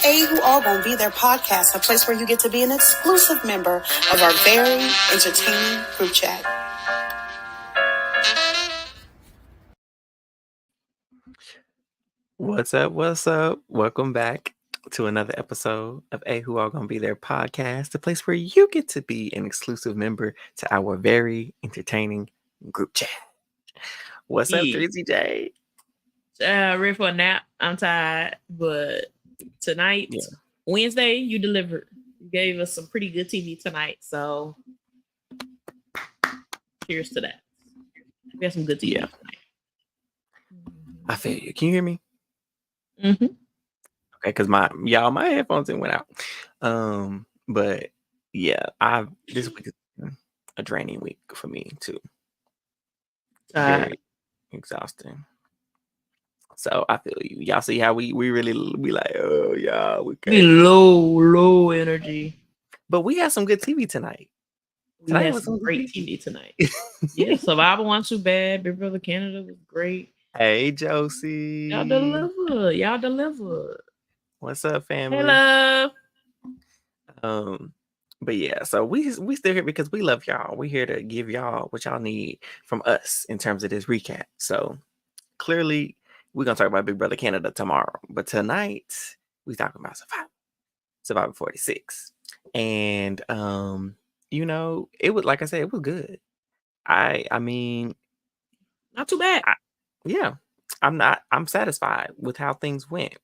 A Who All Gonna Be There podcast, a place where you get to be an exclusive member of our very entertaining group chat. What's up? What's up? Welcome back to another episode of A Who All Gonna Be There podcast, the place where you get to be an exclusive member to our very entertaining group chat. What's up, Drizzy J? Ready for a nap. I'm tired, but tonight, Wednesday, you delivered. You gave us some pretty good TV tonight, so cheers to that. We have some good TV tonight. I feel you. Can you hear me? Mm-hmm. Okay, because my headphones didn't went out. But yeah, this week is a draining week for me too. Very exhausting. So I feel you. Y'all see how we really like, oh yeah, we low energy. But we had some good TV tonight. We had some great TV tonight. Yeah, Survivor wasn't too bad. Big Brother Canada was great. Hey Josie. Y'all delivered. What's up, family? Hey, love. But yeah, so we still here because we love y'all. We're here to give y'all what y'all need from us in terms of this recap. So clearly we're gonna talk about Big Brother Canada tomorrow. But tonight we talking about Survivor 46. And it was, like I said, it was good. I mean, not too bad. I'm satisfied with how things went.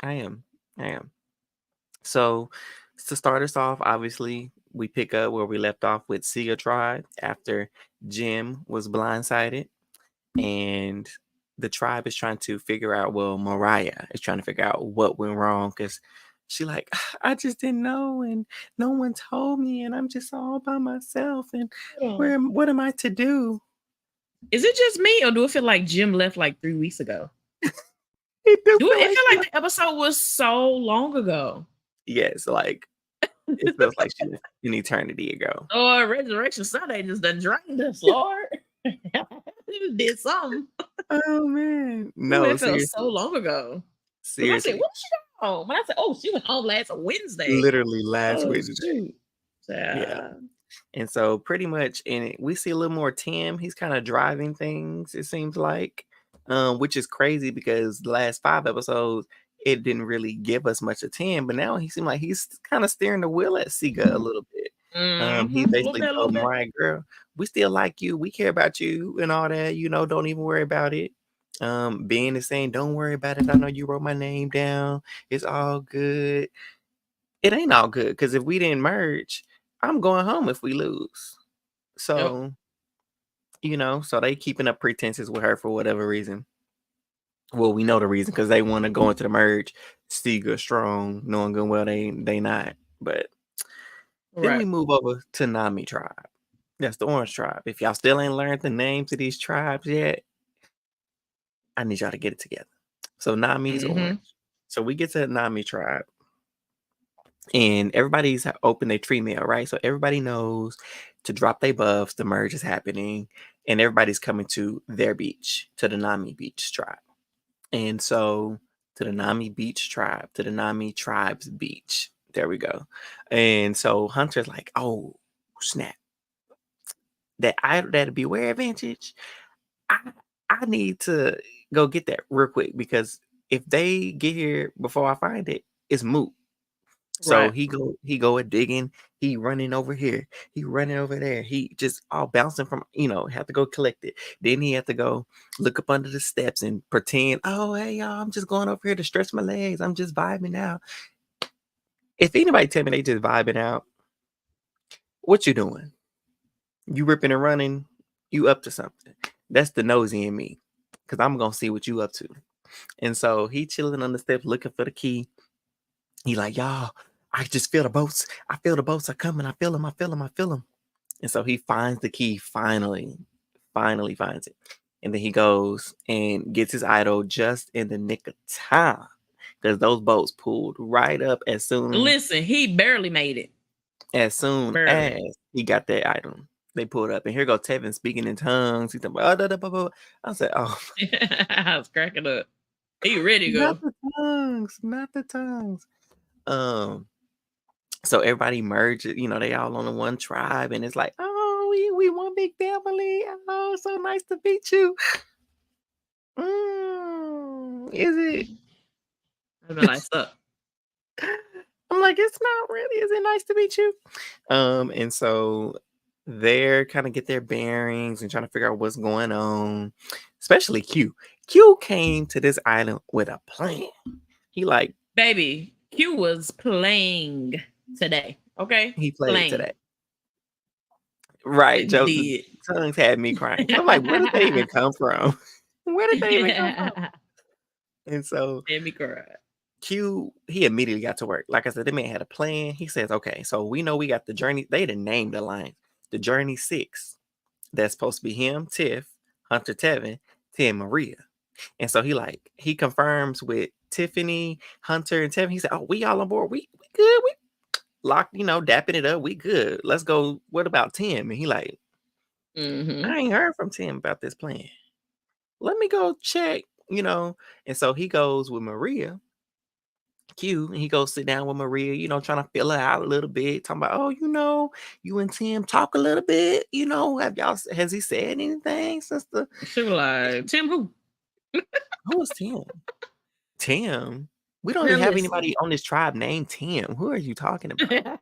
I am. So to start us off, obviously, we pick up where we left off with Sia Tribe after Jim was blindsided. And the tribe is trying to figure out, Mariah is trying to figure out what went wrong because she like, I just didn't know and no one told me and I'm just all by myself and what am I to do? Is it just me or do it feel like Jim left like 3 weeks ago? It feel like the episode was so long ago. Yes, like it feels like she was an eternity ago. Oh, Resurrection Sunday just done drained us, Lord. Did something. Oh man, no, it felt so long ago. Seriously, I said, "What's she home?" When I said, "Oh, she went home last Wednesday." Literally last Wednesday. Yeah. And so pretty much we see a little more Tim. He's kind of driving things, it seems like, which is crazy because the last 5 episodes, it didn't really give us much of Tim, but now he seemed like he's kind of steering the wheel at Sega a little bit. He basically told Mariah, girl, we still like you. We care about you and all that. Don't even worry about it. Ben is saying, don't worry about it. I know you wrote my name down. It's all good. It ain't all good because if we didn't merge, I'm going home if we lose. So, so they keeping up pretenses with her for whatever reason. Well, we know the reason because they want to go into the merge, Stiga strong, knowing good well they not. But then we move over to Nami tribe. That's the Orange tribe. If y'all still ain't learned the names of these tribes yet, I need y'all to get it together. So Nami's Orange. So we get to Nami tribe. And everybody's open their tree mail, right? So everybody knows to drop their buffs, the merge is happening, and everybody's coming to their beach, to the Nami Beach tribe. And so to the Nami Beach tribe, to the Nami tribe's beach. There we go. And so Hunter's like, oh, snap. That beware advantage, I need to go get that real quick because if they get here before I find it, it's moot. So he go a digging, he running over here, he running over there, he just all bouncing from, have to go collect it. Then he had to go look up under the steps and pretend, oh, hey, y'all, I'm just going over here to stretch my legs. I'm just vibing out. If anybody tell me they just vibing out, what you doing? You ripping and running, you up to something. That's the nosy in me because I'm going to see what you up to. And so he chilling on the steps looking for the key. He like, y'all, I just feel the boats. I feel the boats are coming. I feel them. And so he finds the key finally finds it. And then he goes and gets his idol just in the nick of time because those boats pulled right up as soon. Listen, he barely made it. As soon as he got that item, they pulled up. And here goes Tevin speaking in tongues. He's like, I said, I was cracking up. He ready to go. Not the tongues. So everybody merges, they all on the one tribe, and it's like, oh, we one big family. Oh, so nice to meet you. Is it? I've been like, suck. I'm like, it's not really. Is it nice to meet you? And so they're kind of get their bearings and trying to figure out what's going on. Especially Q. Q came to this island with a plan. He like, baby, Q was playing today. Okay, he played today. Right, Joe. Tongues had me crying. I'm like, where did they even come from? Where did they even come from? And so made me cry. Q, he immediately got to work. Like I said, the man had a plan. He says, okay, so we know we got the journey. They didn't name the line. The Journey 6. That's supposed to be him, Tiff, Hunter Tevin, Tim, Maria. And so he confirms with Tiffany, Hunter, and Tevin. He said, oh, we all on board. We good. We locked, dapping it up. We good. Let's go. What about Tim? And he like, I ain't heard from Tim about this plan. Let me go check, And so he goes with Maria, Q, and he goes sit down with Maria, trying to fill her out a little bit, talking about, oh, you and Tim talk a little bit, has he said anything since the... She was like, Tim who? Who is Tim? Tim? We don't even have anybody on this tribe named Tim. Who are you talking about?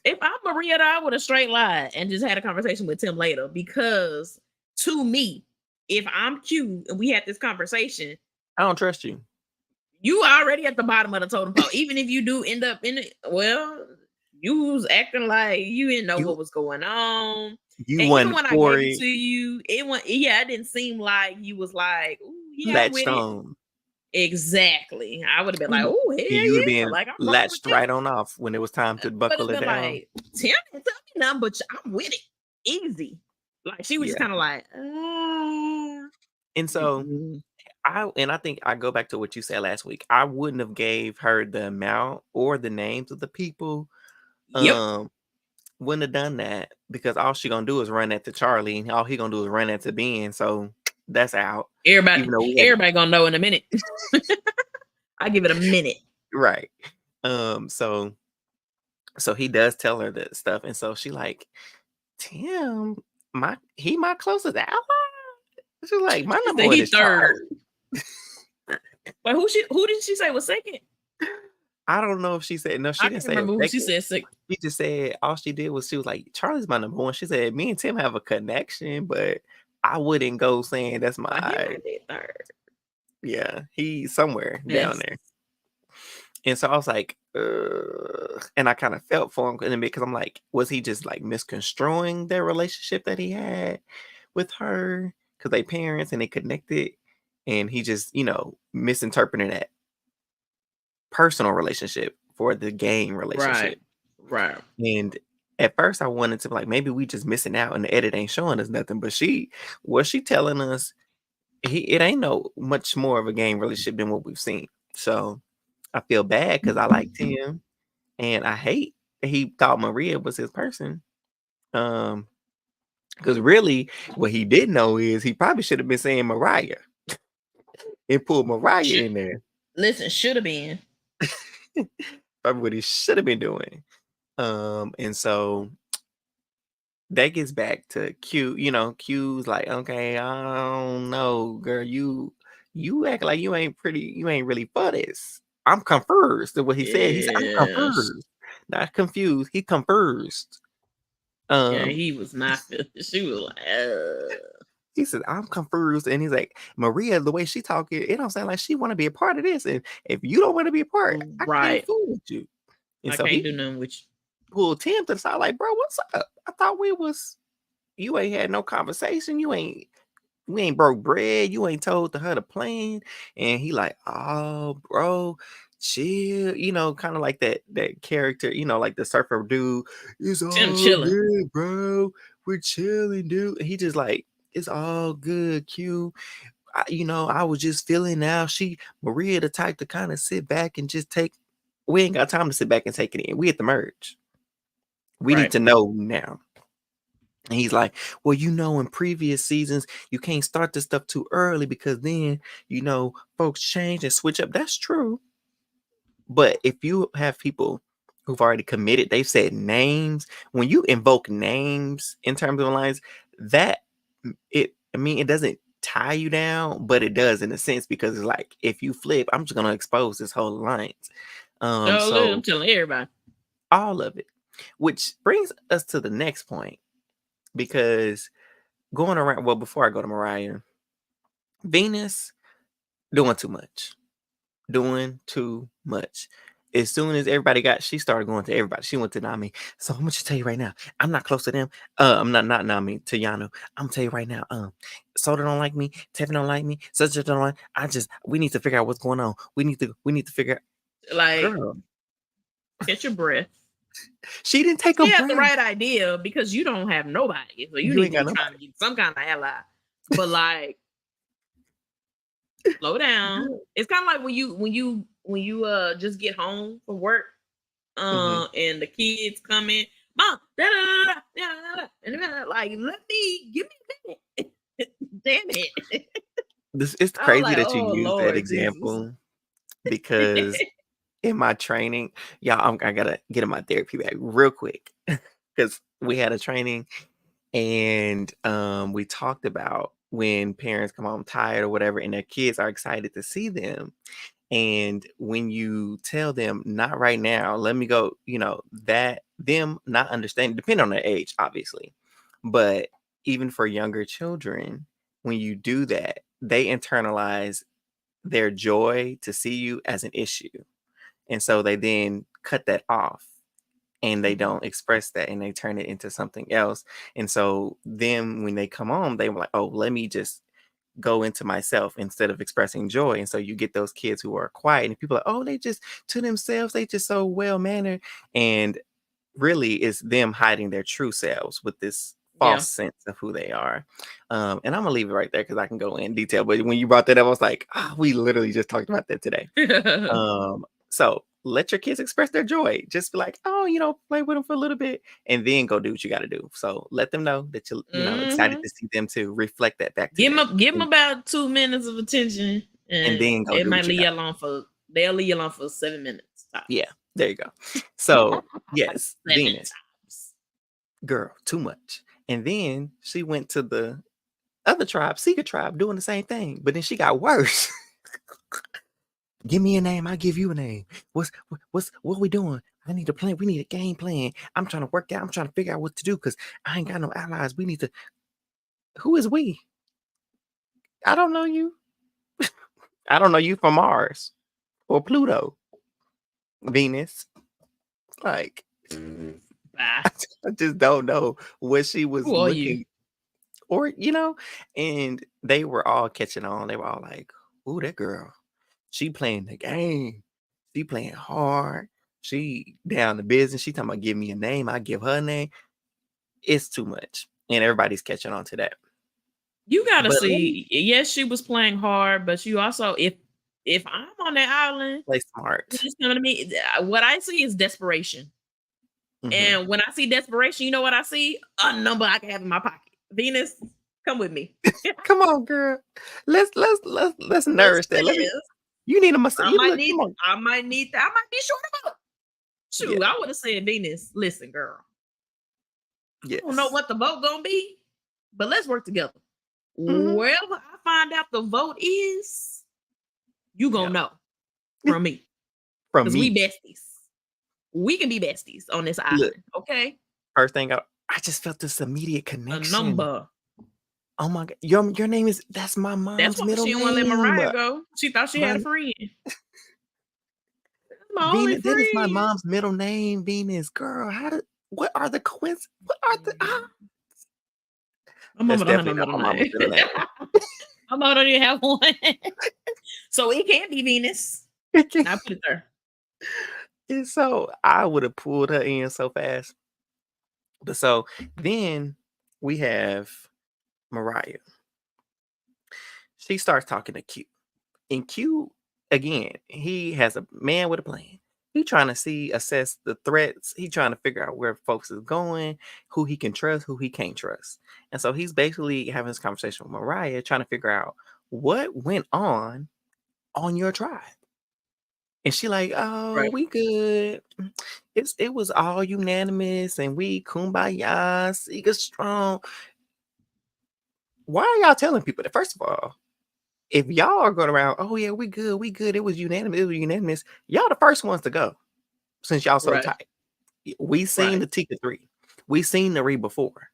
If I'm Maria, I would have straight lied and just had a conversation with Tim later, because to me, if I'm Q and we had this conversation, I don't trust you. You already at the bottom of the totem pole. Even if you do end up in it, well, you was acting like you didn't know what was going on. You and won even when I gave it to you, it didn't seem like you was like, ooh, yeah, latched on. Exactly. I would have been like, oh, hell you would have been like, I'm latched right on off when it was time to buckle it down. Like, Tim didn't tell me nothing, but I'm with it. Easy. Like, she was just kind of like, And so I think I go back to what you said last week. I wouldn't have gave her the amount or the names of the people. Wouldn't have done that, because all she gonna do is run that to Charlie, and all he gonna do is run that to Ben. So that's out. Everybody gonna know in a minute. I give it a minute. Right. So he does tell her that stuff, and so she like, Tim, my closest ally. She's like, my number one is third. But who did she say was second? I don't know if she said no. She didn't say. Remember who she said second. She just said all she did was she was like, Charlie's my number one. She said me and Tim have a connection, but I wouldn't go saying that's my third. Yeah, he's somewhere down there. And so I was like, and I kind of felt for him in a bit, because I'm like, was he just like misconstruing their relationship that he had with her? Because they parents and they connected, and he just, misinterpreting that personal relationship for the game relationship. Right. And at first I wanted to be like, maybe we just missing out and the edit ain't showing us nothing. But she telling us it ain't no much more of a game relationship than what we've seen. So I feel bad because I liked him, and I hate that he thought Maria was his person. Because really what he didn't know is he probably should have been saying Mariah and pulled Mariah in there. Listen, should have been. Probably what he should have been doing. And so that gets back to Q. Q's like, okay, I don't know, girl. You act like you ain't really for this. I'm confused. What he said. He said, I'm confused. Not confused. He confused. He was not. She was like, He said, I'm confused. And he's like, Maria, the way she talking, it don't sound like she want to be a part of this. And if you don't want to be a part, I can't fool with you. And I can't do nothing with you. Pulled Tim to the side like, bro, what's up? I thought you ain't had no conversation. We ain't broke bread. You ain't told her the plan. And he like, oh, bro, chill. Kind of like that character, like the surfer dude. It's all good, bro. We're chilling, dude. And he just like, it's all good, Q. I was just feeling now. Maria the type to kind of sit back and just take. We ain't got time to sit back and take it in. We at the merge. We need to know now. And he's like, well, in previous seasons, you can't start this stuff too early, because then, folks change and switch up. That's true. But if you have people who've already committed, they've said names. When you invoke names in terms of alliance, that it doesn't tie you down, but it does in a sense because it's like if you flip, I'm just gonna expose this whole alliance. Oh, look, I'm So telling everybody. all of it, which brings us to the next point because going around. Well, before I go to Mariah, Venus doing too much. Doing too much. As soon as she started going to everybody. She went to Nami. So I'm gonna just tell you right now, I'm not close to them. I'm not Nami to Yano. I'm gonna tell you right now, Soda don't like me, Tevin don't like me, such don't like. We need to figure out what's going on. We need to figure out. Like, Girl, catch your breath. she didn't take a She had the breath. right idea because you don't have nobody, so you You need ain't to got be trying to get some kind of ally. But like, slow down. It's kind of like when you just get home from work, and the kids come in, mom, and like, give me a minute. Damn it. It's I was crazy like, that you oh use that Lord Jesus. example because in my training, y'all, I gotta get in my therapy bag real quick because we had a training and we talked about when parents come home tired or whatever, and their kids are excited to see them. And when you tell them, not right now, let me go, that them not understanding, depending on their age, obviously. But even for younger children, when you do that, they internalize their joy to see you as an issue. And so they then cut that off and they don't express that and they turn it into something else. And so then when they come home, they were like, oh, let me just go into myself instead of expressing joy. And so you get those kids who are quiet and people are, oh, they just to themselves, they just so well mannered. And really it's them hiding their true selves with this false sense of who they are. And I'm gonna leave it right there because I can go in detail. But when you brought that up, I was like, we literally just talked about that today. So let your kids express their joy. Just be like, play with them for a little bit and then go do what you got to do. So let them know that you're, excited to see them to reflect that back to give them about 2 minutes of attention and then go it do might what you leave you got. alone they'll leave you alone for 7 minutes. Yeah, there you go. So yes, 7 Venus, times. girl, too much. And then she went to the other tribe, Seeker tribe, doing the same thing, but then she got worse. Give me a name, I give you a name. What we doing? I need a plan. We need a game plan. I'm trying to work out. I'm trying to figure out what to do because I ain't got no allies. We need to. Who is we? I don't know you. I don't know you from Mars or Pluto, Venus. Like, I just don't know what she was Who are you? looking, or and they were all catching on. They were all like, "Ooh, that girl, she playing the game. She playing hard. She down to business. She talking about give me a name. I give her a name. It's too much." And everybody's catching on to that. You gotta see, yes, she was playing hard, but you also, if I'm on that island, Play smart. it's coming to me. What I see is desperation. And when I see desperation, you know what I see? A number I can have in my pocket. Venus, come with me. Come on, girl. Let's nourish that. You need a massage. I might be short of a shoot. Yeah. I would have said, Venus, listen, girl. Yes. I don't know what the vote gonna be, but let's work together. Wherever I find out the vote is, you gonna know from me. Because we besties. We can be besties on this island. Look, okay. First thing I just felt this immediate connection. A number. Oh my God. Your name is that's my mom's middle name. She didn't want to let Mariah go. She thought she had a friend. My only friend. That is my mom's middle name, Venus. Girl, what are the coincidences? What are the my mama don't have no middle name. My mama don't even have one. So it can't be Venus. I put it there. And so I would have pulled her in so fast. But so then we have Mariah. She starts talking to Q. And Q, again, he has a man with a plan. He trying to assess the threats. He trying to figure out where folks is going, who he can trust, who he can't trust. And so he's basically having this conversation with Mariah, trying to figure out what went on your tribe. And she like, oh, Right. we good. It was all unanimous and we kumbaya, Sega strong. Why are y'all telling people that? First of all, if y'all are going around, oh yeah, we good. It was unanimous. Y'all the first ones to go since y'all so Right. tight. We seen Right. the Tika 3. We seen the Re before.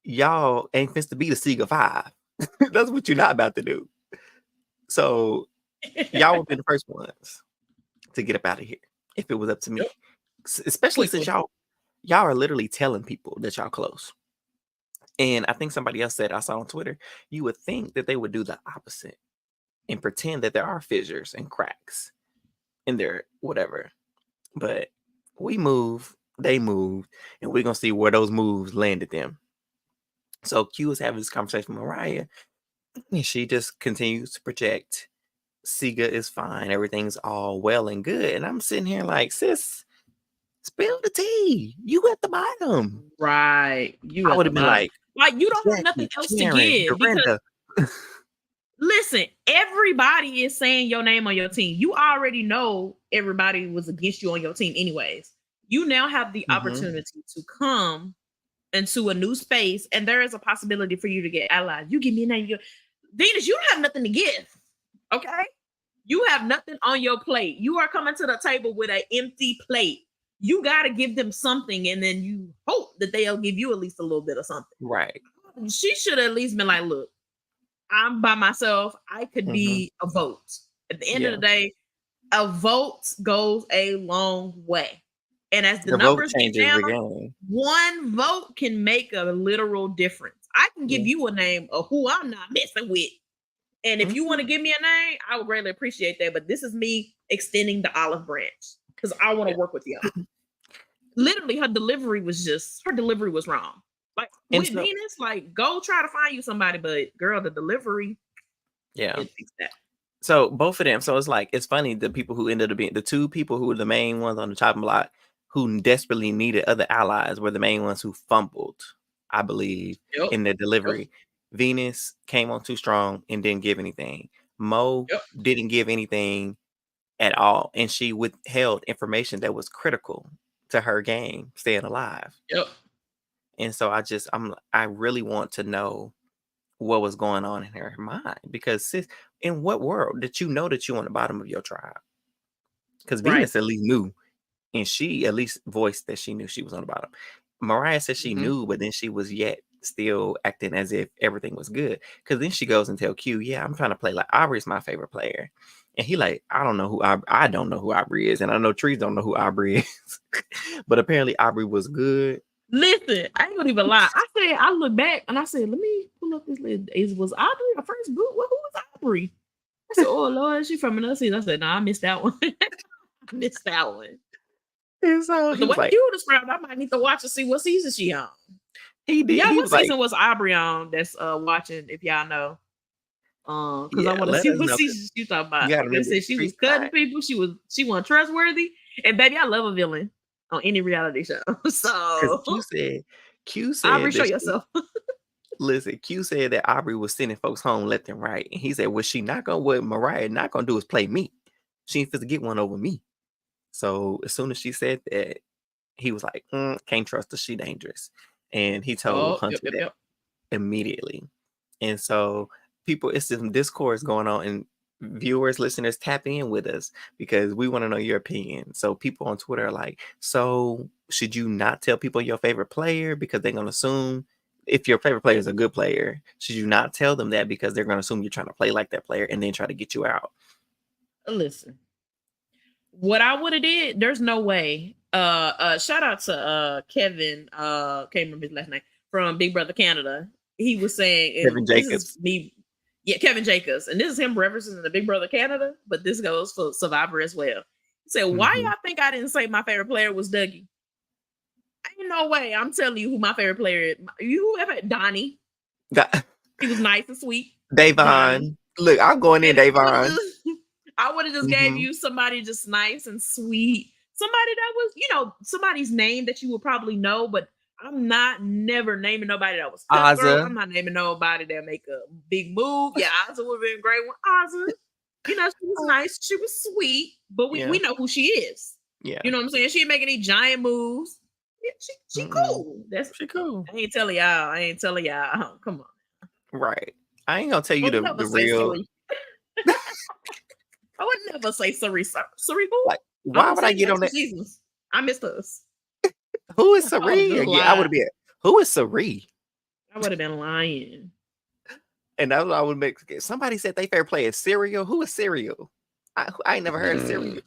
Y'all ain't finna to be the Sega 5. That's what you're not about to do. So y'all would be the first ones to get up out of here if it was up to me. Yep. Especially since Quickly. y'all are literally telling people that y'all close. And I think somebody else said, I saw on Twitter, you would think that they would do the opposite and pretend that there are fissures and cracks in their whatever. But we move, they moved, and we're gonna see where those moves landed them. So Q is having this conversation with Mariah, and she just continues to project Sega is fine, everything's all well and good. And I'm sitting here like, sis, spill the tea. You at the bottom. Right. You I at would the have been bottom. like, Like you don't have nothing Jackie, else to Karen, give because Dorinda. listen, everybody is saying your name on your team. You already know everybody was against you on your team, anyways. You now have the opportunity to come into a new space, and there is a possibility for you to get allies. You give me a name. Venus, you don't have nothing to give. Okay? You have nothing on your plate. You are coming to the table with an empty plate. You got to give them something, and then you hope that they'll give you at least a little bit of something. Right. She should have at least been like, look, I'm by myself. I could be a vote. At the end of the day, a vote goes a long way. And as the The vote numbers get changes down, the game. one vote can make a literal difference. I can give Yeah. you a name of who I'm not messing with. And if you want to give me a name, I would greatly appreciate that. But this is me extending the olive branch because I want to work with y'all. Literally, her delivery was wrong. Like And with so, Venus, like go try to find you somebody, but girl, the delivery, yeah. it fixed that. So both of them. So it's like, it's funny, the people who ended up being the two people who were the main ones on the chopping block who desperately needed other allies were the main ones who fumbled, I believe, in their delivery. Venus came on too strong and didn't give anything. Mo didn't give anything at all. And she withheld information that was critical to her game staying alive. And so I really want to know what was going on in her mind, because sis, in what world did you know that you on the bottom of your tribe? Because Venus at least knew, and she at least voiced that she knew she was on the bottom. Mariah said she knew, but then she was yet still acting as if everything was good. Because then she goes and tell Q, yeah, I'm trying to play like Aubrey's my favorite player. And he like, I don't know who Aubrey is, and I know Trees don't know who Aubrey is. But apparently Aubrey was good. Listen, I ain't gonna even lie. I look back and I said, let me pull up this list. Was Aubrey our first boot? Well, who was Aubrey? I said, oh Lord, she from another season. I said, nah, I missed that one. I missed that one. And so the way you described, I might need to watch and see what season she on. He did. Yeah, he what was season like, was Aubrey on? That's watching, if y'all know. Because I want to let see us what know, 'cause season you talking about. you gotta They remember, said she was Trees cutting died. people. She wasn't trustworthy. And baby, I love a villain on any reality show. So Q Aubrey, said show that yourself. listen, Q said that Aubrey was sending folks home left and right. And he said, what Mariah not gonna do is play me. She ain't fit to get one over me. So as soon as she said that, he was like, can't trust her, she dangerous. And he told Hunter that immediately. And so it's some discourse going on, and viewers, listeners, tap in with us because we want to know your opinion. So people on Twitter are like, so should you not tell people your favorite player because they're going to assume if your favorite player is a good player, should you not tell them that because they're going to assume you're trying to play like that player and then try to get you out? Listen, what I would have did, there's no way. Shout out to Kevin, can't remember his last name, from Big Brother Canada. He was saying, Kevin Jacobs. Kevin Jacobs, and this is him referencing the Big Brother Canada, but this goes for Survivor as well. He said, why y'all think I didn't say my favorite player was Dougie? Ain't no way. I'm telling you who my favorite player is. You ever Donnie? He was nice and sweet. Davon. Look, I'm going in, Davon. I would have just gave you somebody just nice and sweet. Somebody that was, somebody's name that you would probably know, but I'm never naming nobody that was cutthroat. I'm not naming nobody that make a big move. Yeah, Ozzy would have been a great one. Ozzy. She was nice. She was sweet, but we know who she is. Yeah. You know what I'm saying? She ain't making any giant moves. Yeah, she cool. She cool. I ain't telling y'all. Come on. Right. I ain't gonna tell you the real. I would never say Sari. Sari who? Like, why would I get on that? Seasons. I missed us. Who is Sari? I would have been. Who is Sari? I would have been lying. And that's what I would make. Somebody said they fair play is cereal. Who is cereal? I ain't never heard of cereal.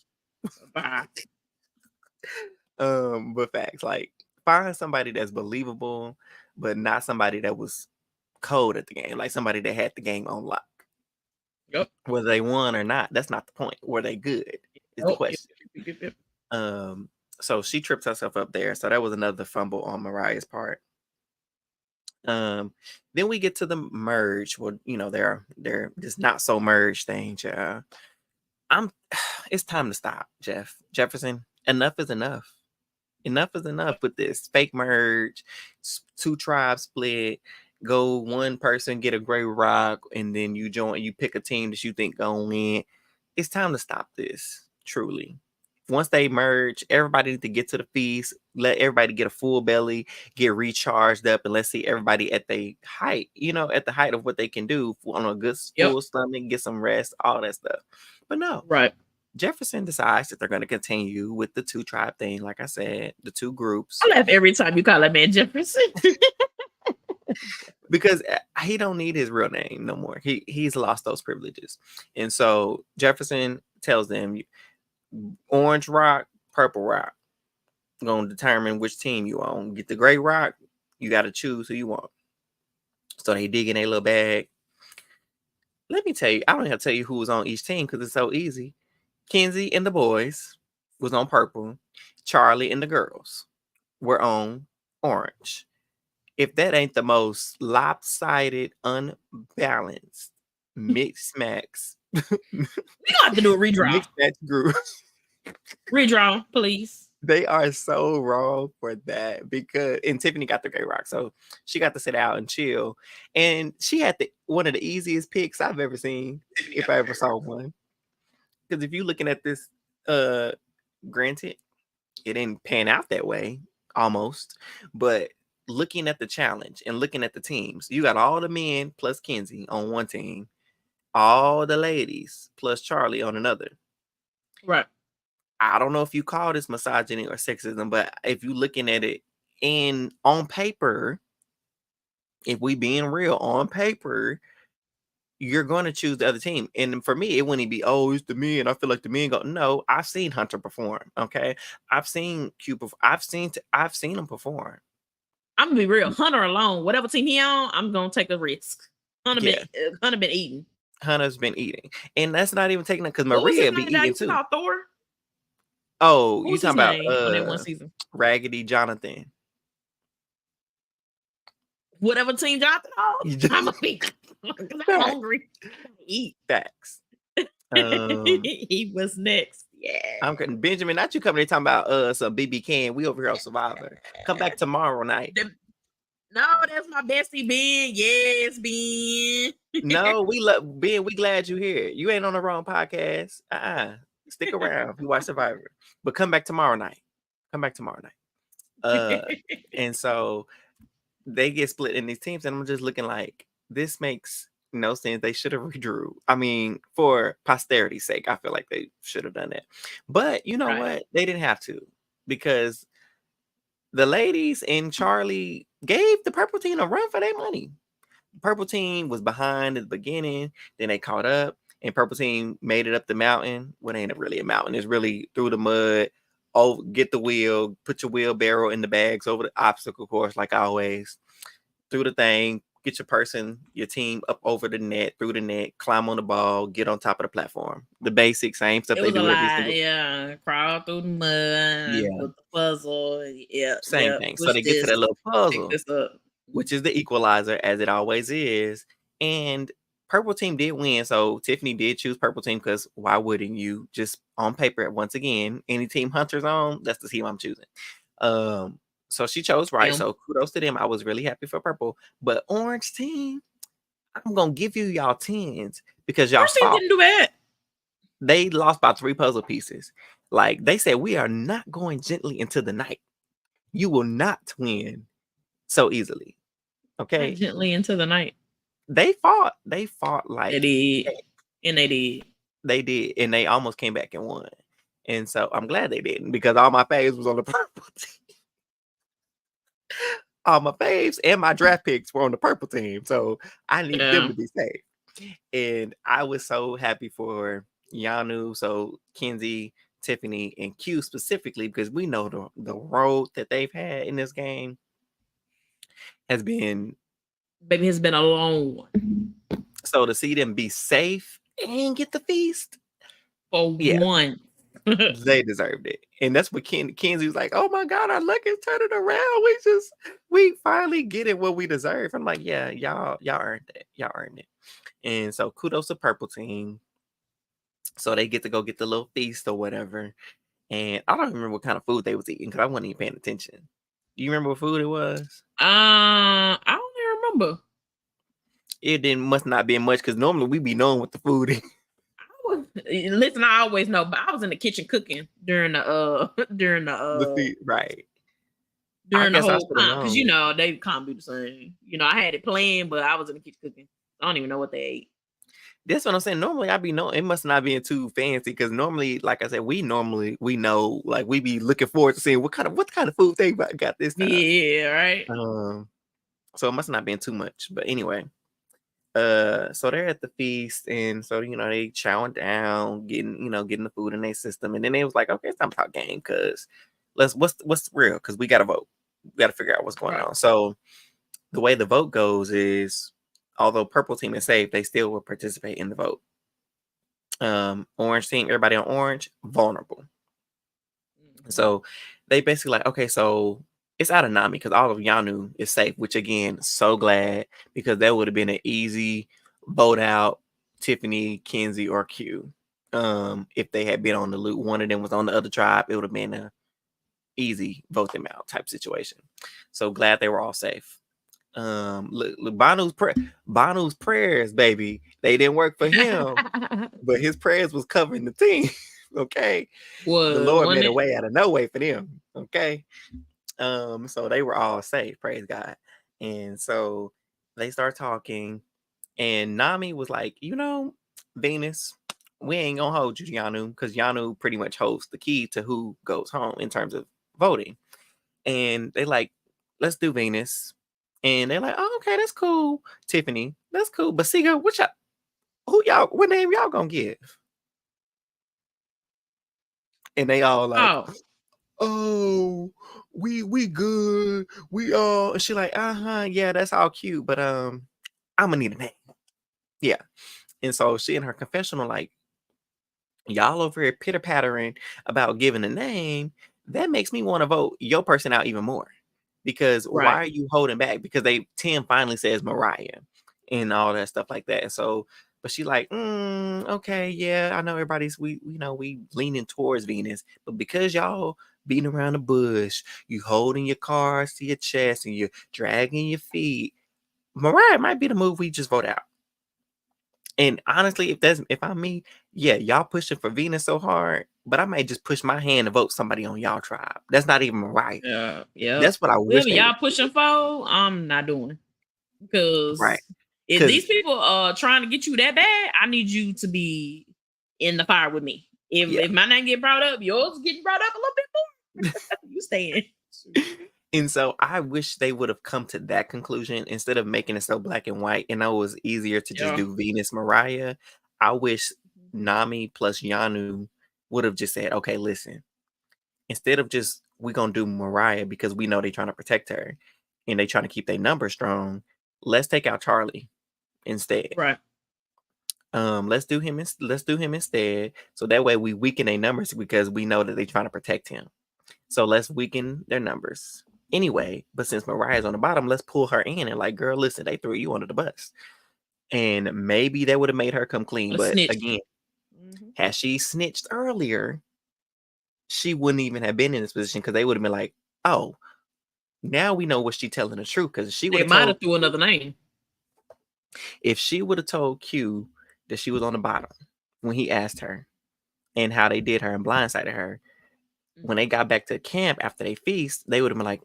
But facts, like, find somebody that's believable, but not somebody that was cold at the game, like somebody that had the game on lock. Yep. Whether they won or not, that's not the point. Were they good? Is the question. Yep. So she trips herself up there. So that was another fumble on Mariah's part. Then we get to the merge. Well, they're just not so merge thing, child. It's time to stop, Jefferson. Enough is enough. Enough is enough with this fake merge, 2 tribes split. Go one person get a gray rock, and then you pick a team that you think gonna win. It's time to stop this. Truly. Once they merge, everybody need to get to the feast. Let everybody get a full belly, get recharged up, and let's see everybody at the height. At the height of what they can do on a good full stomach, get some rest, all that stuff. But no, right. Jefferson decides that they're going to continue with the 2 tribe thing. Like I said, the 2 groups. I laugh every time you call that man Jefferson. Because he don't need his real name no more. He's lost those privileges. And so Jefferson tells them, orange rock, purple rock. Going to determine which team you on. Get the gray rock, you got to choose who you want. So they dig in a little bag. Let me tell you, I don't have to tell you who was on each team because it's so easy. Kenzie and the boys was on purple. Charlie and the girls were on orange. If that ain't the most lopsided, unbalanced, mixed max. We gonna have to do a redraw. Mixed match group. Redraw, please. They are so wrong for that and Tiffany got the gray rock, so she got to sit out and chill. And she had one of the easiest picks I've ever seen, if I ever saw one. Because if you're looking at this, granted, it didn't pan out that way, almost. But looking at the challenge and looking at the teams, you got all the men plus Kenzie on one team, all the ladies plus Charlie on another. Right. I don't know if you call this misogyny or sexism, but if you're looking at it on paper, if we being real, on paper, you're going to choose the other team. And for me, it wouldn't be, it's the men. I feel like the men go. No, I've seen Hunter perform. Okay, I've seen Q. I've seen him perform. I'm gonna be real. Hunter alone, whatever team he on, I'm gonna take a risk. Hunter been eating. Hunter's been eating, and that's not even taking it because Maria be eating too. Thor? Oh, you talking about on that one season? Raggedy Jonathan. Whatever team Jonathan on, I'm gonna be. I'm hungry. Eat. Facts. He was next. Yeah. I'm Benjamin, not you coming here talking about some BB Can. We over here on Survivor. Come back tomorrow night. No, that's my bestie Ben. Yes, Ben. No, we love Ben. We glad you here. You ain't on the wrong podcast. Stick around. You watch Survivor. But come back tomorrow night. And so they get split in these teams, and I'm just looking like this makes no sense. They should have redrew. I mean, for posterity's sake, I feel like they should have done that. But you know what? They didn't have to, because the ladies and Charlie gave the purple team a run for their money. Purple team was behind at the beginning, then they caught up, and purple team made it up the mountain. What ain't really a mountain? It's really through the mud. Oh, get the wheel, put your wheelbarrow in the bags over the obstacle course, like always. Through the thing, get your team up over the net, through the net, climb on the ball, get on top of the platform. The basic, same stuff they do every single. Yeah, crawl through the mud, with the puzzle. Yeah, same thing. So they get to that little puzzle, which is the equalizer, as it always is. And purple team did win, so Tiffany did choose purple team because why wouldn't you? Just on paper, once again, any team Hunter's on, that's the team I'm choosing. So she chose right. So kudos to them. I was really happy for purple, but orange team, I'm gonna give you y'all 10s because y'all didn't do that. They lost by 3 puzzle pieces. Like they said, we are not going gently into the night. You will not win so easily. Okay. Not gently into the night. They fought like They did. And they did. They did, and they almost came back and won. And so I'm glad they didn't, because all my faves was on the purple team. All my faves and my draft picks were on the purple team. So I needed them to be safe. And I was so happy for Yanu, so Kenzie, Tiffany, and Q specifically, because we know the road that they've had in this game has been a long one. So to see them be safe and get the feast for one, they deserved it. And that's what Kenzie was like, oh my God, our luck is turning around. We finally get it what we deserve. I'm like, yeah, y'all earned it. Y'all earned it. And so kudos to purple team. So they get to go get the little feast or whatever. And I don't remember what kind of food they was eating because I wasn't even paying attention. Do you remember what food it was? I don't even remember. It must not be much, because normally we be knowing what the food is. Listen, I always know, but I was in the kitchen cooking during the right. During the whole time, because they can't be the same. I had it planned, but I was in the kitchen cooking. I don't even know what they ate. That's what I'm saying. Normally, I be knowing. It must not be too fancy, because normally, like I said, we know, like we be looking forward to seeing what kind of food they got this time. Yeah, right. So it must not been too much, but anyway. So they're at the feast, and so they chowing down, getting the food in their system, and then they was like, okay, it's time to talk game, because what's real, because we gotta vote, we gotta figure out what's going on. So the way the vote goes is, although purple team is safe, they still will participate in the vote. Orange team, everybody on orange, vulnerable. So they basically like, okay, so it's out of Nami, because all of Yanu is safe, which again, so glad, because that would have been an easy vote out Tiffany, Kenzie, or Q. If they had been on the loot, one of them was on the other tribe, it would have been a easy vote them out type situation. So glad they were all safe. Look, Banu's prayers, baby, they didn't work for him, but his prayers was covering the team. Okay, the Lord made a way out of no way for them. Okay. So they were all safe, praise God. And so they start talking, and Nami was like, Venus, we ain't gonna hold you, Yanu, because Yanu pretty much holds the key to who goes home in terms of voting. And they like, let's do Venus. And they're like, oh, okay, that's cool. Tiffany, that's cool. But Siga, what name y'all gonna give? And they all like, oh, we good. We all, and she like, yeah, that's all cute, but I'm gonna need a name. Yeah. And so she in her confessional, like, y'all over here pitter-pattering about giving a name, that makes me want to vote your person out even more. Because why are you holding back? Because Tim finally says Mariah and all that stuff like that. And so, but she like, okay, yeah, I know everybody's we leaning towards Venus, but because y'all beating around the bush, you holding your cards to your chest and you're dragging your feet, Mariah might be the move we just vote out. And honestly, if I'm me, yeah, y'all pushing for Venus so hard, but I might just push my hand to vote somebody on y'all tribe. That's not even right. Yeah. That's what I wish. Y'all pushing for, I'm not doing, because if these people are trying to get you that bad, I need you to be in the fire with me. If my name get brought up, yours getting brought up a little bit more. You staying. And so I wish they would have come to that conclusion instead of making it so black and white. And it was easier to just do Venus, Mariah. I wish Nami plus Yanu would have just said, okay, listen, instead of just, we're going to do Mariah because we know they're trying to protect her and they trying to keep their numbers strong. Let's take out Charlie instead. Right. Let's do him instead. So that way we weaken their numbers, because we know that they're trying to protect him. So let's weaken their numbers. Anyway, but since Mariah's on the bottom, let's pull her in and like, girl, listen, they threw you under the bus. And maybe that would have made her come clean. But again, had she snitched earlier, she wouldn't even have been in this position, because they would have been like, oh, now we know what she's telling the truth. Because she would have threw another name. If she would have told Q that she was on the bottom when he asked her, and how they did her and blindsided her. When they got back to camp after they feast, they would have been like,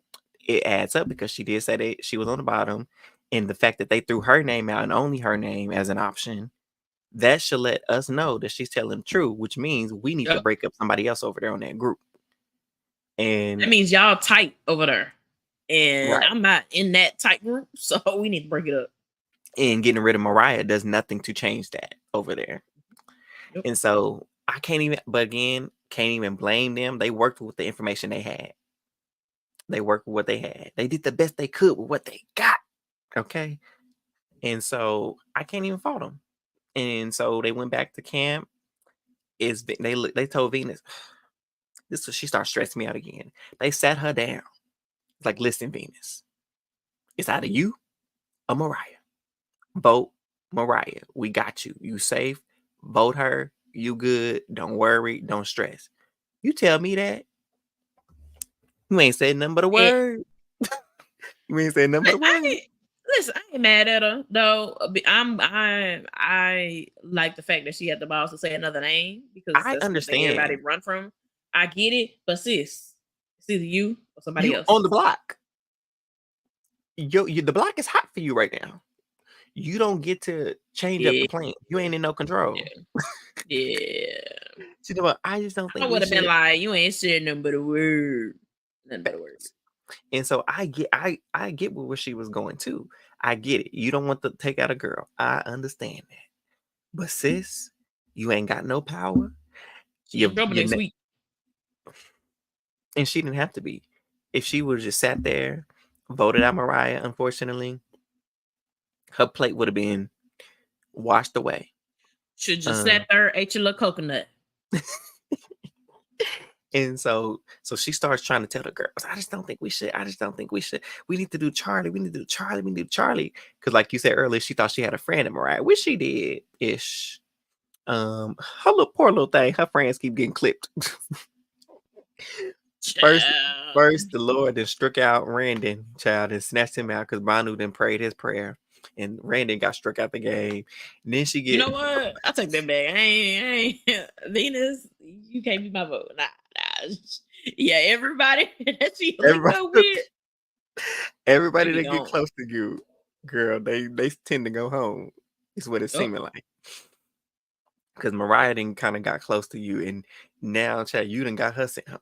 it adds up because she did say she was on the bottom. And the fact that they threw her name out and only her name as an option, that should let us know that she's telling the truth, which means we need to break up somebody else over there on that group. And that means y'all tight over there. And right. I'm not in that tight group, so we need to break it up. And getting rid of Mariah does nothing to change that over there. Yep. And so I can't even blame them. They worked with the information they had. They worked with what they had. They did the best they could with what they got. Okay. And so I can't even fault them. And so they went back to camp. They told Venus, she started stressing me out again. They sat her down. It's like, listen, Venus, it's either you or Mariah. Vote Mariah. We got you. You safe. Vote her. You good. Don't worry. Don't stress. You tell me that. You ain't said nothing but a word. You ain't said nothing but a word. Listen, I ain't mad at her though. I like the fact that she had the balls to say another name because I understand. Everybody run from. I get it, but sis, it's either you or somebody else on the block. The block is hot for you right now. You don't get to change up the plan. You ain't in no control. Yeah. You know what? I just don't think I would have been like, you ain't saying nothing but a word. Nothing but a word. And so I get where she was going too. I get it. You don't want to take out a girl. I understand that. But sis, you ain't got no power. She's in trouble next week. And she didn't have to be. If she would have just sat there, voted out Mariah, unfortunately, her plate would have been washed away. Should just sat there, ate your little coconut. And so she starts trying to tell the girls, I just don't think we should. We need to do Charlie. We need to do Charlie. Because like you said earlier, she thought she had a friend in Mariah, which she did ish. Her poor little thing. Her friends keep getting clipped. First, the Lord then struck out Randon, child, and snatched him out because Banu then prayed his prayer, and Randon got struck out the game. And then she you know what? I take that back. I ain't Venus. You can't be my vote. Nah. Yeah, everybody that she linked up with. Everybody that get close to you, girl, they tend to go home. Is what it's seeming like. Because Mariah done kind of got close to you, and now, child, you done got her sent home.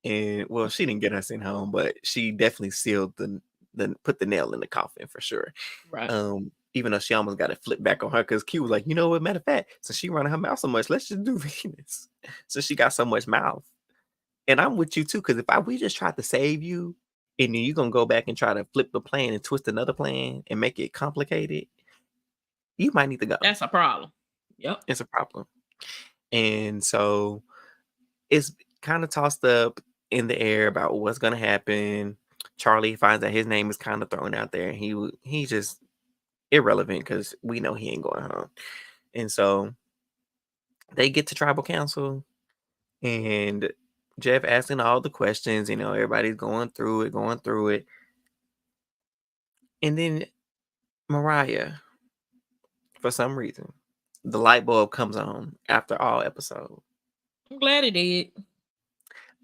And well, she didn't get her sent home, but she definitely sealed put the nail in the coffin for sure. Right. Even though she almost got it flipped back on her because Q was like, you know what, matter of fact, since she running her mouth so much, let's just do Venus. So she got so much mouth. And I'm with you too, because if we just tried to save you, and then you're gonna go back and try to flip the plan and twist another plan and make it complicated, you might need to go. That's a problem. Yep. It's a problem. And so it's kind of tossed up in the air about what's gonna happen. Charlie finds that his name is kind of thrown out there. He just irrelevant because we know he ain't going home. And so they get to tribal council, and Jeff asking all the questions. Everybody's going through it. And then Mariah, for some reason, the light bulb comes on after all episodes. I'm glad it did.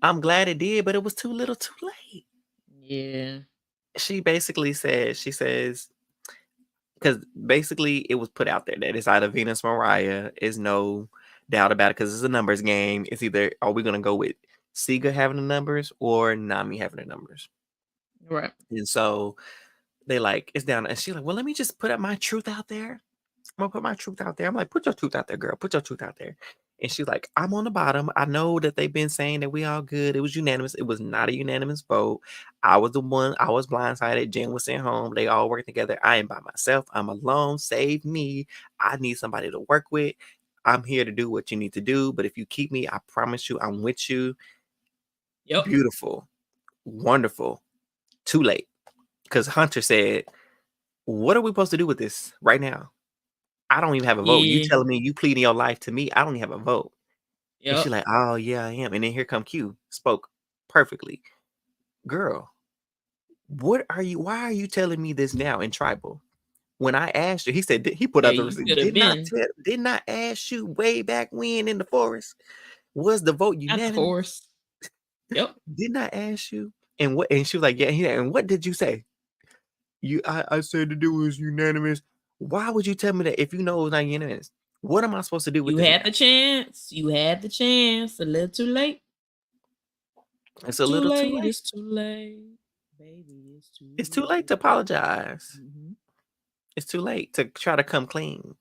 I'm glad it did, but it was too little too late. Yeah. She says, because basically it was put out there that it's either Venus or Mariah. Is no doubt about it because it's a numbers game. It's either, are we going to go with Siga having the numbers or Nami having the numbers? Right. And so they like, it's down. And she's like, well, let me just put up my truth out there. I'm going to put my truth out there. I'm like, put your truth out there, girl. Put your truth out there. And she's like, I'm on the bottom. I know that they've been saying that we all good. It was unanimous. It was not a unanimous vote. I was the one. I was blindsided. Jen was sent home. They all work together. I am by myself. I'm alone. Save me. I need somebody to work with. I'm here to do what you need to do. But if you keep me, I promise you, I'm with you. Yep. Beautiful. Wonderful. Too late. Because Hunter said, what are we supposed to do with this right now? I don't even have a vote. You telling me you pleading your life to me? I don't even have a vote. Yep. And she's like, oh, yeah, I am. And then here come Q. Spoke perfectly. Girl, why are you telling me this now in tribal? when I asked you, he said he put Yeah, out the you receipt. could have been Did not ask you way back when in the forest. Was the vote at the unanimous? forest. Yep. Didn't I ask you? And what? And she was like, yeah. And what did you say? I said that it was unanimous. Why would you tell me that if you know it was not unanimous? What am I supposed to do with You this had now? the chance. You had the chance. A little too late. It's a little too late. It's too late, baby. It's too late to apologize. Mm-hmm. It's too late to try to come clean.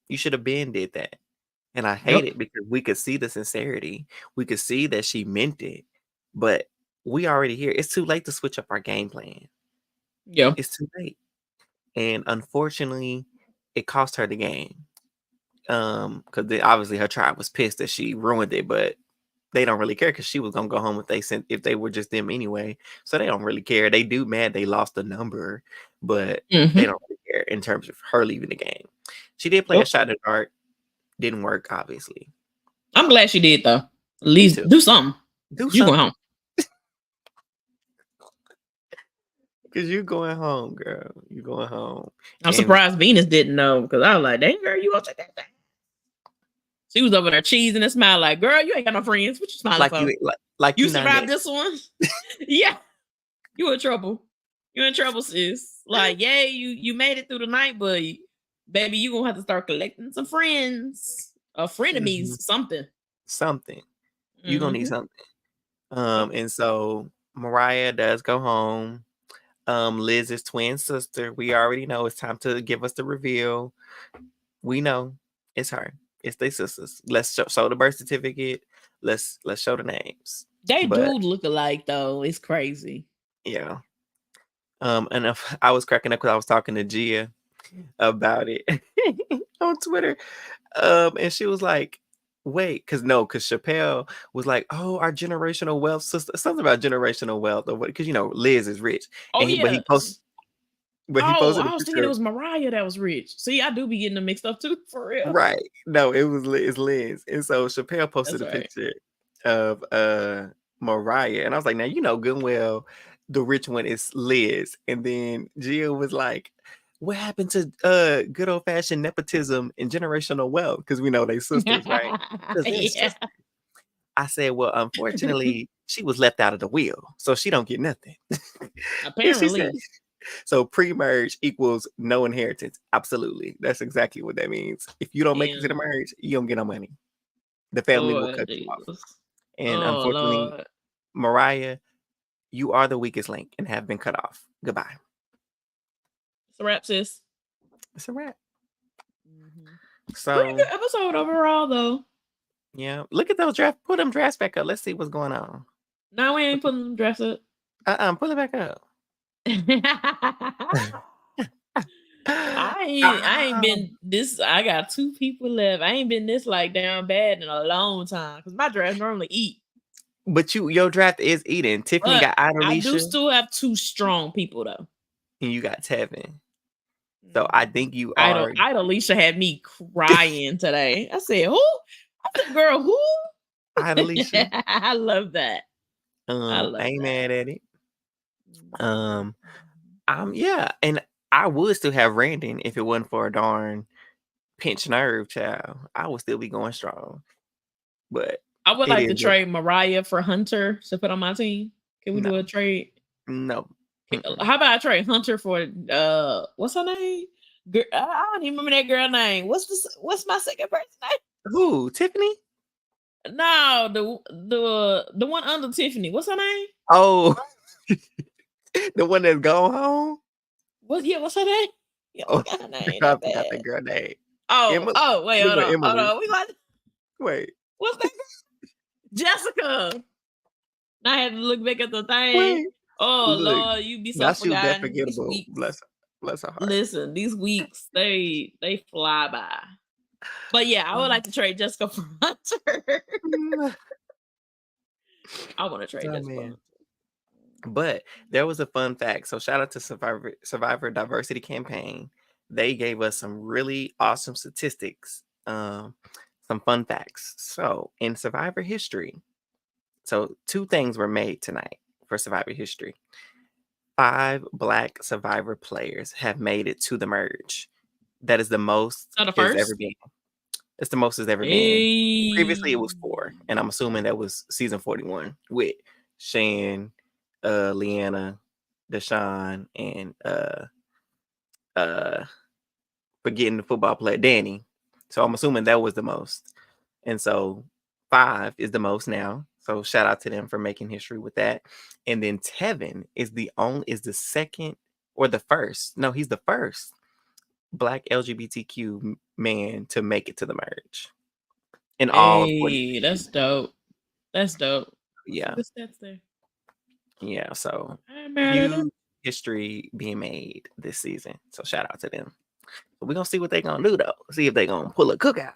You should have been did that. And I hate it because we could see the sincerity. We could see that she meant it. But we already here. It's too late to switch up our game plan. Yeah. It's too late. And unfortunately, it cost her the game. Because obviously her tribe was pissed that she ruined it, but they don't really care because she was gonna go home if they were just them anyway. So they don't really care. They do mad they lost the number, but they don't really care in terms of her leaving the game. She did play a shot in the dark. Didn't work, obviously. I'm glad she did though. At least do something. Do you something. Going home. Because you're going home, girl. You're going home. I'm surprised Venus didn't know because I was like, dang, girl, you gonna check that thing? She was over there cheesing and smiling like, girl, you ain't got no friends. What you smiling for? Like you survived this one? Yeah. You in trouble. You in trouble, sis. Like, yeah, you made it through the night, but baby, you gonna have to start collecting some friends. Frenemies, something. Something. You're gonna need something. And so Mariah does go home. Liz's twin sister. We already know it's time to give us the reveal. We know it's her. It's their sisters. Let's show the birth certificate. Let's show the names. They do look alike though. It's crazy. Yeah. And if I was cracking up because I was talking to Gia about it on Twitter. And she was like, wait, because Chappelle was like, oh, our generational wealth sister, something about generational wealth, or what? Because Liz is rich. Oh, but he posted. But he posted. I was thinking it was Mariah that was rich. See, I do be getting them mixed up too, for real. Right? No, it's Liz. And so Chappelle posted a picture of Mariah, and I was like, now good and well, the rich one is Liz. And then Gia was like, what happened to good old fashioned nepotism and generational wealth? Because we know they sisters, right? Yeah. I said, well, unfortunately, she was left out of the wheel, so she don't get nothing. Apparently. So pre-merge equals no inheritance. Absolutely. That's exactly what that means. If you don't make it to the merge, you don't get no money. The family will cut you off. And unfortunately, Lord. Mariah, you are the weakest link and have been cut off. Goodbye. It's a wrap, sis. It's a wrap. Mm-hmm. So pretty good episode overall, though. Yeah. Look at those drafts. Put them drafts back up. Let's see what's going on. No, we ain't putting them drafts up. Pull it back up. I ain't been this. I got 2 people left. I ain't been this down bad in a long time because my draft normally eat. But your draft is eating. Tiffany got Idolicia. I do still have 2 strong people though. And you got Tevin. So I think you are. Idolicia had me crying today. I said, "Who?" I said, "Girl, who?" Idolicia. I love that. I ain't mad at it. Yeah, and I would still have Randon if it wasn't for a darn pinched nerve, child. I would still be going strong. But I would like to trade Mariah for Hunter to put on my team. Can we do a trade? No. How about I trade Hunter for what's her name? Girl, I don't even remember that girl name. What's my second person name? Who? Tiffany? No, the one under Tiffany. What's her name? Oh, the one that's gone home. What's her name? Yeah, I forgot that girl name. Oh, wait, hold on. We got wait. What's that? Jessica. I had to look back at the thing. Wait. Oh Lord, you be so forgotten. Forgettable. Bless her heart. Listen, these weeks they fly by. But yeah, I would like to trade Jessica for Hunter. I want to trade Jessica. But there was a fun fact. So shout out to Survivor Diversity Campaign. They gave us some really awesome statistics, some fun facts. So in Survivor history, so 2 things were made tonight for Survivor history. 5 Black Survivor players have made it to the merge. That is the most So the there's ever first? been. It's the most there's ever been. Previously, it was 4, and I'm assuming that was season 41 with Shane, Leanna, Deshaun, and forgetting the football player Danny. So I'm assuming that was the most. And so 5 is the most now. So shout out to them for making history with that. And then Tevin is the second or the first. No, he's the first Black LGBTQ man to make it to the merge. In all of 40. Hey, that's dope. That's dope. Yeah. Good stats there. Yeah. So I'm mad at huge it. history being made this season. So shout out to them. But we're gonna see what they're gonna do though. See if they're gonna pull a cookout.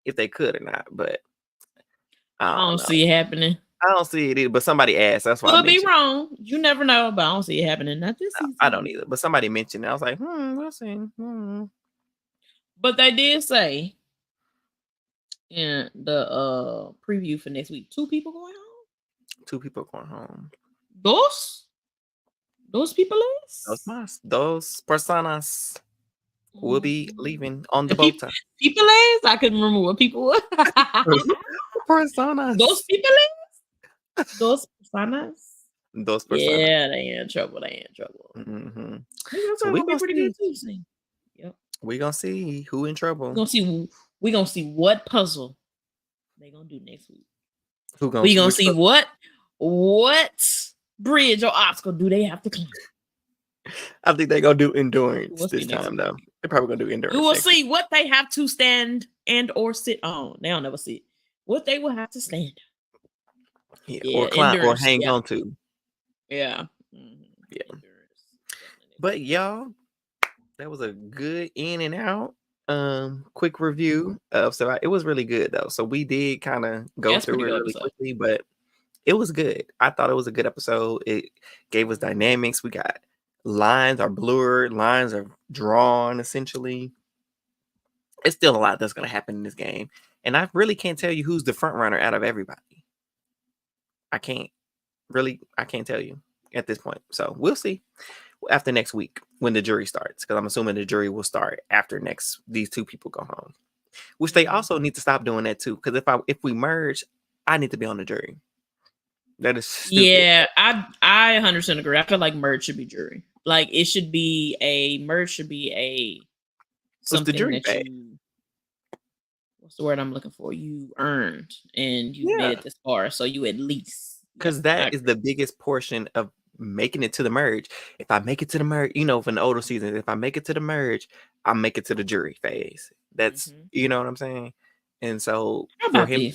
If they could or not, but I I don't don't know. see it happening. I don't see it either, but somebody asked. That's why I Could be mentioned. wrong. You never know, but I don't see it happening. Not this season. I don't either, but somebody mentioned it. I was like, we'll see. But they did say in the preview for next week, 2 people going home. 2 people going home. Those people Those personas will be leaving on the boat. People I couldn't remember what people were. Personas. Those people Those personas. Those personas. Yeah, they in trouble. Mm-hmm. So we're gonna be pretty good too. Yep. We're gonna see who in trouble. We're gonna see what puzzle they gonna do next week. We're gonna see what bridge or obstacle do they have to climb. I think they're gonna do endurance this time though. They're probably gonna do endurance. We will see what they have to stand and or sit on. They'll never see what they will have to stand. Yeah, or climb or hang on to. Yeah. Mm-hmm. Yeah. But y'all, that was a good in and out quick review of Survivor. It was really good though. So we did kind of go through it really quickly, but it was good. I thought it was a good episode. It gave us dynamics. We got lines are blurred, lines are drawn essentially. It's still a lot that's going to happen in this game. And I really can't tell you who's the front runner out of everybody. I can't tell you at this point. So we'll see after next week when the jury starts, because I'm assuming the jury will start after these 2 people go home, which they also need to stop doing that too. Because if we merge, I need to be on the jury. That is stupid. Yeah, I 100% agree. I feel like merge should be jury. Like it should be something the jury that what's the word I'm looking for? You earned and you made it this far, so you at least, because that is the biggest portion of making it to the merge. If I make it to the merge, from the older seasons, if I make it to the merge, I make it to the jury phase. That's you know what I'm saying. And so for him,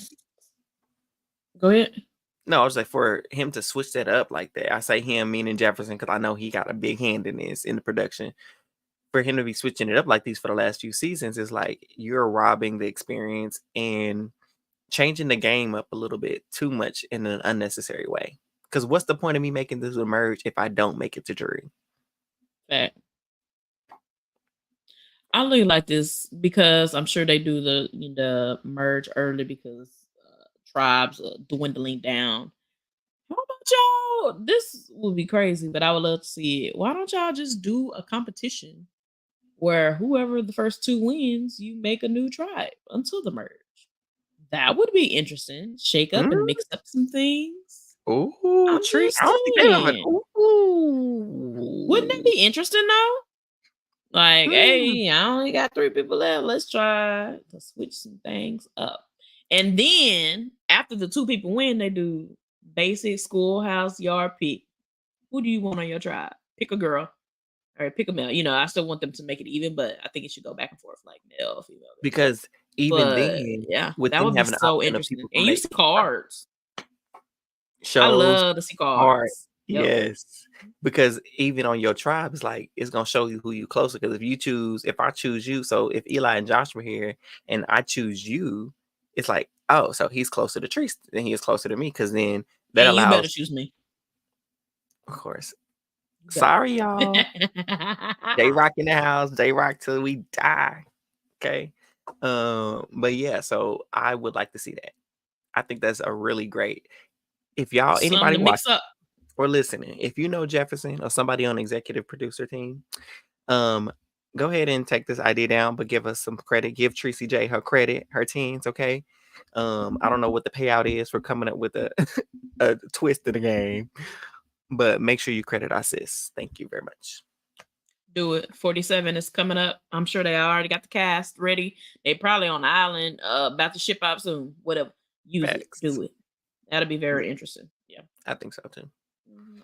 go ahead. No, I was like, for him to switch that up like that. I say him, meaning Jefferson, because I know he got a big hand in this in the production. For him to be switching it up like these for the last few seasons is like you're robbing the experience and changing the game up a little bit too much in an unnecessary way. Because what's the point of me making this a merge if I don't make it to jury? Fact. I really like this because I'm sure they do the merge early because tribes are dwindling down. How about y'all? This would be crazy, but I would love to see it. Why don't y'all just do a competition where whoever the first 2 wins, you make a new tribe until the merge? That would be interesting. Shake up and mix up some things. Ooh, treat. Wouldn't that be interesting though? Like, hey, I only got 3 people left. Let's try to switch some things up. And then after the 2 people win, they do basic schoolhouse yard pick. Who do you want on your tribe? Pick a girl or pick a male. I still want them to make it even, but I think it should go back and forth like male or female. Because then, with that would be so interesting. And you see cards. Shows, I love to see cards. Yep. Yes, because even on your tribe, it's like it's gonna show you who you closer. Because if I choose you, so if Eli and Josh were here and I choose you, it's like, oh, so he's closer to Treese than he is closer to me. Because then that allows you better choose me. Of course. Sorry, y'all. J-Rock in the house. J-Rock till we die. Okay. But yeah, so I would like to see that. I think that's a really great. If y'all anybody watch, or listening, if you know Jefferson or somebody on the executive producer team, go ahead and take this idea down, but give us some credit. Give Tracy J her credit, her teens, okay? I don't know what the payout is for coming up with a, a twist in the game, but make sure you credit our sis. Thank you very much. Do it. 47 is coming up. I'm sure they already got the cast ready. They probably on the island, about to ship out soon. Whatever. Use Facts. it. Do it. That'll be very interesting. Yeah. I think so too.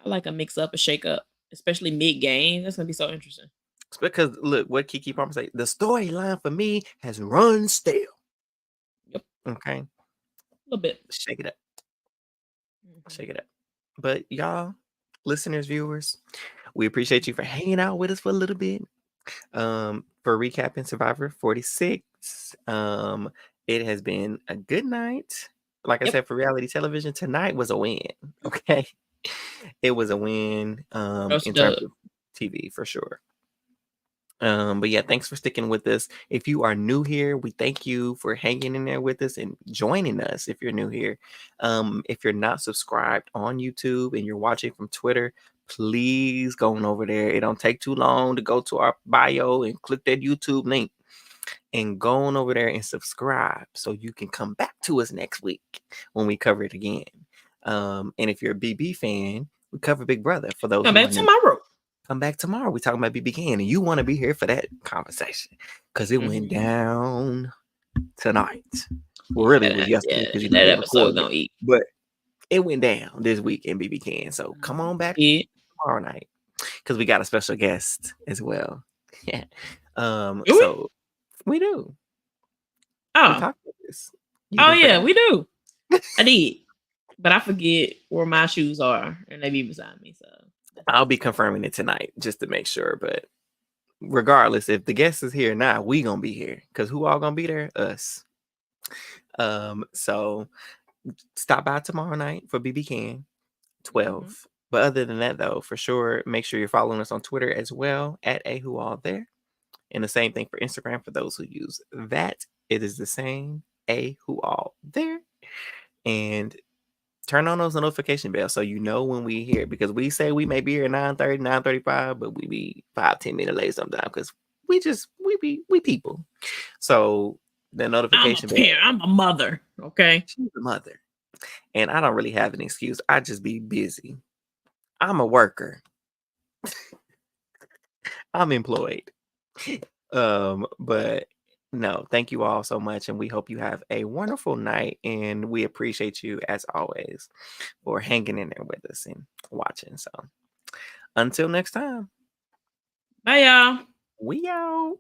I like a mix up, a shake up, especially mid game. That's gonna be so interesting. It's because look, what Kiki Palmer say, the storyline for me has run stale. Yep. Okay. A little bit. Shake it up. Shake it up. But y'all, listeners, viewers, we appreciate you for hanging out with us for a little bit. For recapping Survivor 46. It has been a good night. Like I said, for reality television, tonight was a win. Okay. It was a win in terms of TV for sure. But yeah, thanks for sticking with us. If you are new here, we thank you for hanging in there with us and joining us if you're new here. If you're not subscribed on YouTube and you're watching from Twitter, please go on over there. It don't take too long to go to our bio and click that YouTube link and go on over there and subscribe so you can come back to us next week when we cover it again. And if you're a BB fan, we cover Big Brother for those come back tomorrow. Come back tomorrow. We're talking about BB Can, and you want to be here for that conversation because it went down tonight. Well, really, it was yesterday because you know that episode gonna eat, but it went down this week in BB Can. So come on back tomorrow night because we got a special guest as well. Yeah. So we do. Oh, we talked about this. We do. I did, but I forget where my shoes are, and they be beside me. So I'll be confirming it tonight just to make sure. But regardless, if the guest is here or not, we gonna be here because who all gonna be there? Us. So stop by tomorrow night for BB Can 12. But other than that, though, for sure, make sure you're following us on Twitter as well at @AWhoAllThere. And the same thing for Instagram for those who use that. It is the same @AWhoAllThere. And turn on those notification bells so you know when we here, because we say we may be here at 9:30, 9:35, but we be 5-10 minutes late sometimes because we people. So the notification bell. I'm a mother. Okay. She's a mother. And I don't really have an excuse. I just be busy. I'm a worker. I'm employed. But no, thank you all so much. And we hope you have a wonderful night. And we appreciate you as always for hanging in there with us and watching. So until next time. Bye, y'all. We out.